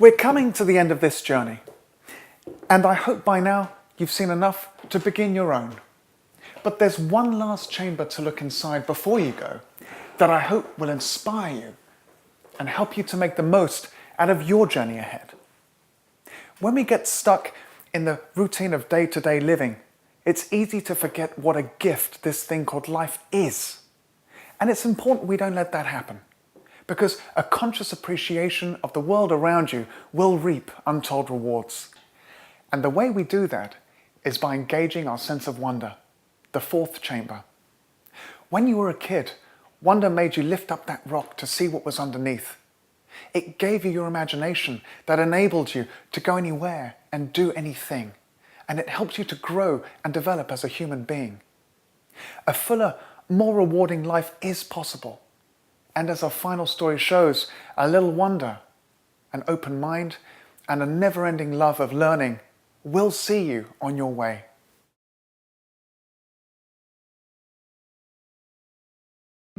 We're coming to the end of this journey, and I hope by now you've seen enough to begin your own. But there's one last chamber to look inside before you go that I hope will inspire you and help you to make the most out of your journey ahead. When we get stuck in the routine of day-to-day living, it's easy to forget what a gift this thing called life is. And it's important we don't let that happen, because a conscious appreciation of the world around you will reap untold rewards. And the way we do that is by engaging our sense of wonder, the fourth chamber. When you were a kid, wonder made you lift up that rock to see what was underneath. It gave you your imagination that enabled you to go anywhere and do anything. And it helped you to grow and develop as a human being. A fuller, more rewarding life is possible. And as our final story shows, a little wonder, an open mind, and a never-ending love of learning will see you on your way.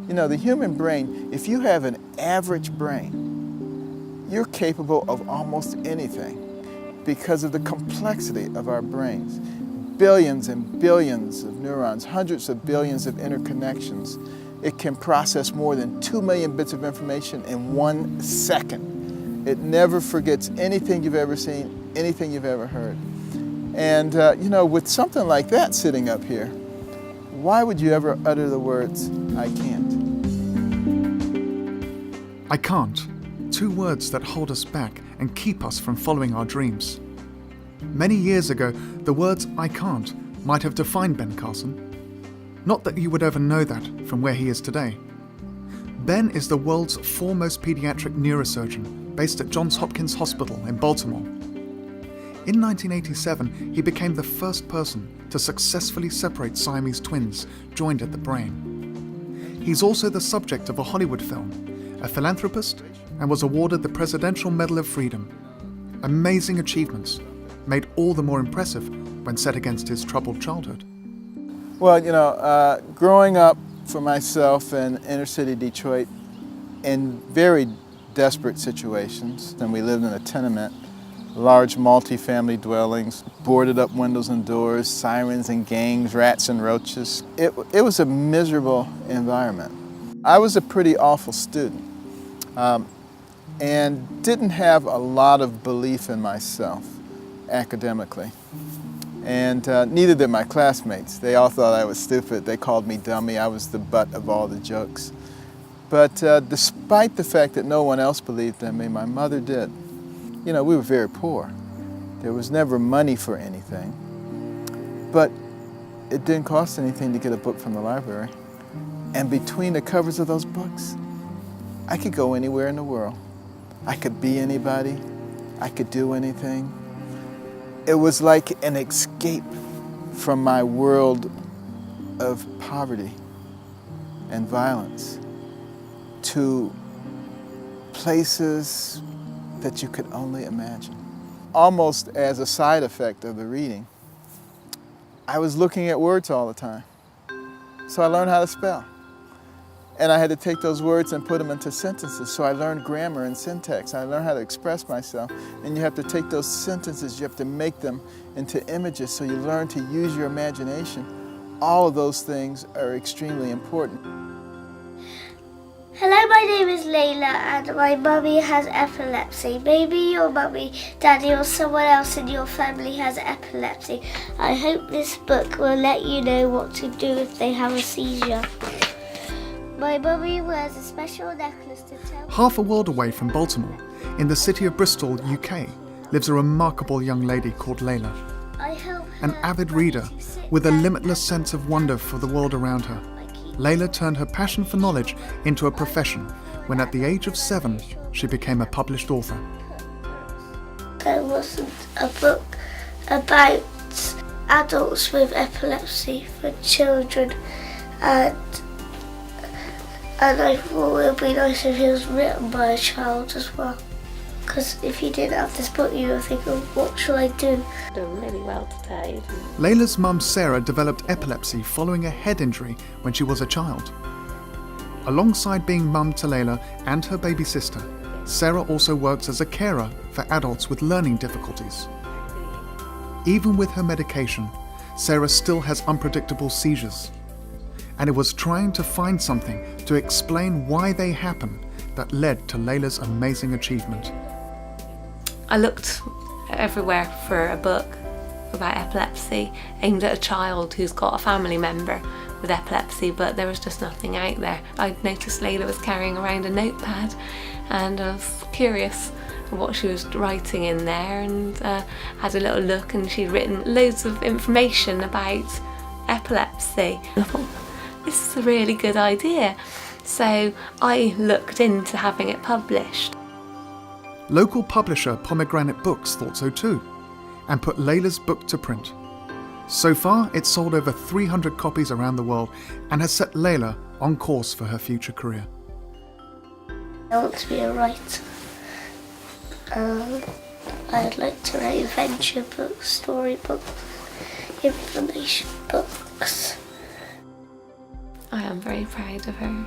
You know, the human brain, if you have an average brain, you're capable of almost anything because of the complexity of our brains. Billions and billions of neurons, hundreds of billions of interconnections. It can process more than 2 million bits of information in 1 second. It never forgets anything you've ever seen, anything you've ever heard. And you know, with something like that sitting up here, why would you ever utter the words, I can't? I can't. 2 words that hold us back and keep us from following our dreams. Many years ago, the words I can't might have defined Ben Carson. Not that you would ever know that from where he is today. Ben is the world's foremost pediatric neurosurgeon based at Johns Hopkins Hospital in Baltimore. In 1987, he became the first person to successfully separate Siamese twins joined at the brain. He's also the subject of a Hollywood film, a philanthropist, and was awarded the Presidential Medal of Freedom. Amazing achievements, made all the more impressive when set against his troubled childhood. Well, you know, growing up for myself in inner city Detroit in very desperate situations, and we lived in a tenement, large multi-family dwellings, boarded up windows and doors, sirens and gangs, rats and roaches. It was a miserable environment. I was a pretty awful student and didn't have a lot of belief in myself academically. And neither did my classmates. They all thought I was stupid. They called me dummy. I was the butt of all the jokes. But despite the fact that no one else believed in me, my mother did. You know, we were very poor. There was never money for anything. But it didn't cost anything to get a book from the library. And between the covers of those books, I could go anywhere in the world. I could be anybody. I could do anything. It was like an escape from my world of poverty and violence to places that you could only imagine. Almost as a side effect of the reading, I was looking at words all the time. So I learned how to spell. And I had to take those words and put them into sentences. So I learned grammar and syntax. I learned how to express myself. And you have to take those sentences, you have to make them into images. So you learn to use your imagination. All of those things are extremely important. Hello, my name is Layla and my mummy has epilepsy. Maybe your mummy, daddy or someone else in your family has epilepsy. I hope this book will let you know what to do if they have a seizure. My mummy wears a special necklace to tell... Half a world away from Baltimore, in the city of Bristol, UK, lives a remarkable young lady called Layla. An avid reader with a limitless sense of wonder for the world around her. Layla turned her passion for knowledge into a profession when at the age of 7, she became a published author. There wasn't a book about adults with epilepsy for children, and I thought it would be nice if it was written by a child as well. Because if you didn't have this book, you would think, oh, what shall I do? Done really well today. Layla's mum Sarah developed epilepsy following a head injury when she was a child. Alongside being mum to Layla and her baby sister, Sarah also works as a carer for adults with learning difficulties. Even with her medication, Sarah still has unpredictable seizures. And it was trying to find something to explain why they happen that led to Layla's amazing achievement. I looked everywhere for a book about epilepsy aimed at a child who's got a family member with epilepsy, but there was just nothing out there. I noticed Layla was carrying around a notepad, and I was curious what she was writing in there, and had a little look, and she'd written loads of information about epilepsy. I thought, this is a really good idea. So I looked into having it published. Local publisher Pomegranate Books thought so too, and put Layla's book to print. So far, it's sold over 300 copies around the world and has set Layla on course for her future career. I want to be a writer. I'd like to write adventure books, storybooks, information books. I am very proud of her.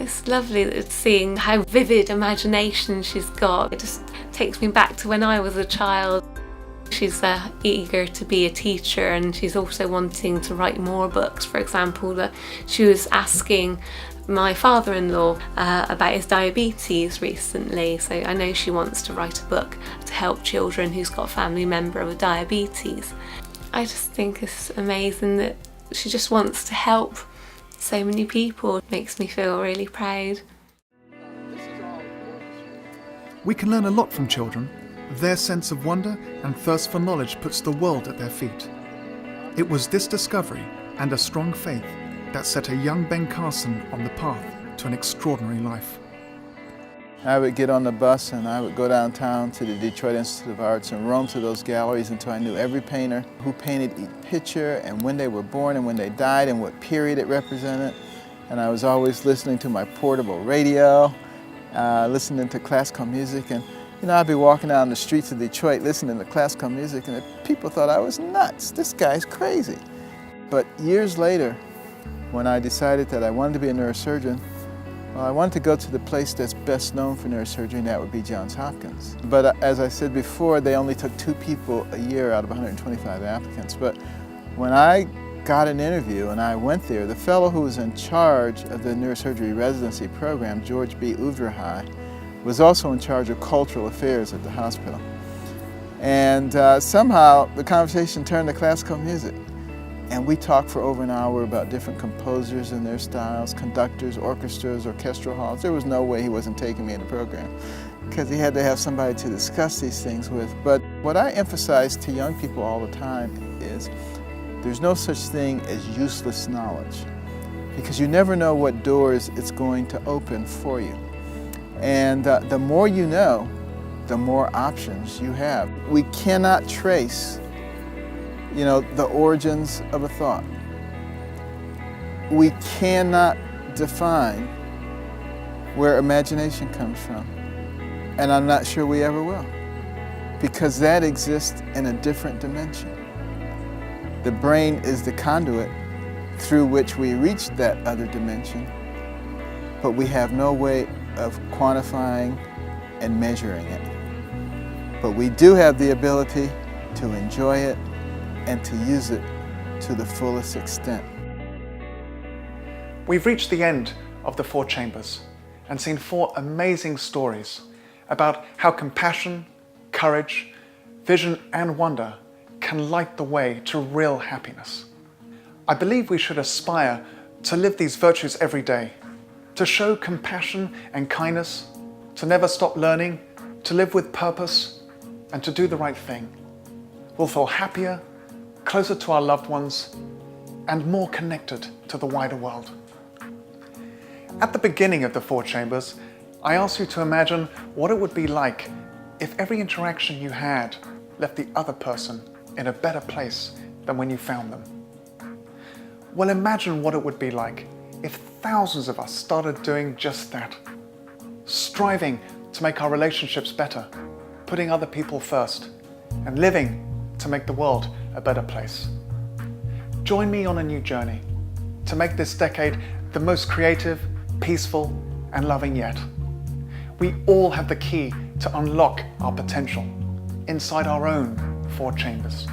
It's lovely seeing how vivid imagination she's got. It just takes me back to when I was a child. She's eager to be a teacher, and she's also wanting to write more books. For example, that she was asking my father-in-law about his diabetes recently, so I know she wants to write a book to help children who's got a family member with diabetes. I just think it's amazing that she just wants to help so many people. It makes me feel really proud. We can learn a lot from children. Their sense of wonder and thirst for knowledge puts the world at their feet. It was this discovery and a strong faith that set a young Ben Carson on the path to an extraordinary life. I would get on the bus and I would go downtown to the Detroit Institute of Arts and roam through those galleries until I knew every painter who painted each picture and when they were born and when they died and what period it represented. And I was always listening to my portable radio, listening to classical music. And I'd be walking down the streets of Detroit listening to classical music, and people thought I was nuts. This guy's crazy. But years later, when I decided that I wanted to be a neurosurgeon, well, I wanted to go to the place that's best known for neurosurgery, and that would be Johns Hopkins. But as I said before, they only took 2 people a year out of 125 applicants. But when I got an interview and I went there, the fellow who was in charge of the neurosurgery residency program, George B. Uvrahai, was also in charge of cultural affairs at the hospital. And somehow the conversation turned to classical music. And we talked for over an hour about different composers and their styles, conductors, orchestras, orchestral halls. There was no way he wasn't taking me in the program, because he had to have somebody to discuss these things with. But what I emphasize to young people all the time is there's no such thing as useless knowledge, because you never know what doors it's going to open for you. And the more you know, the more options you have. We cannot trace, the origins of a thought. We cannot define where imagination comes from. And I'm not sure we ever will, because that exists in a different dimension. The brain is the conduit through which we reach that other dimension, but we have no way of quantifying and measuring it. But we do have the ability to enjoy it and to use it to the fullest extent. We've reached the end of the 4 chambers and seen 4 amazing stories about how compassion, courage, vision and wonder can light the way to real happiness. I believe we should aspire to live these virtues every day, to show compassion and kindness, to never stop learning, to live with purpose, and to do the right thing. We'll feel happier, closer to our loved ones, and more connected to the wider world. At the beginning of the 4 chambers, I asked you to imagine what it would be like if every interaction you had left the other person in a better place than when you found them. Well, imagine what it would be like if thousands of us started doing just that, striving to make our relationships better, putting other people first, and living to make the world a better place. Join me on a new journey to make this decade the most creative, peaceful, and loving yet. we all have the key to unlock our potential inside our own 4 chambers.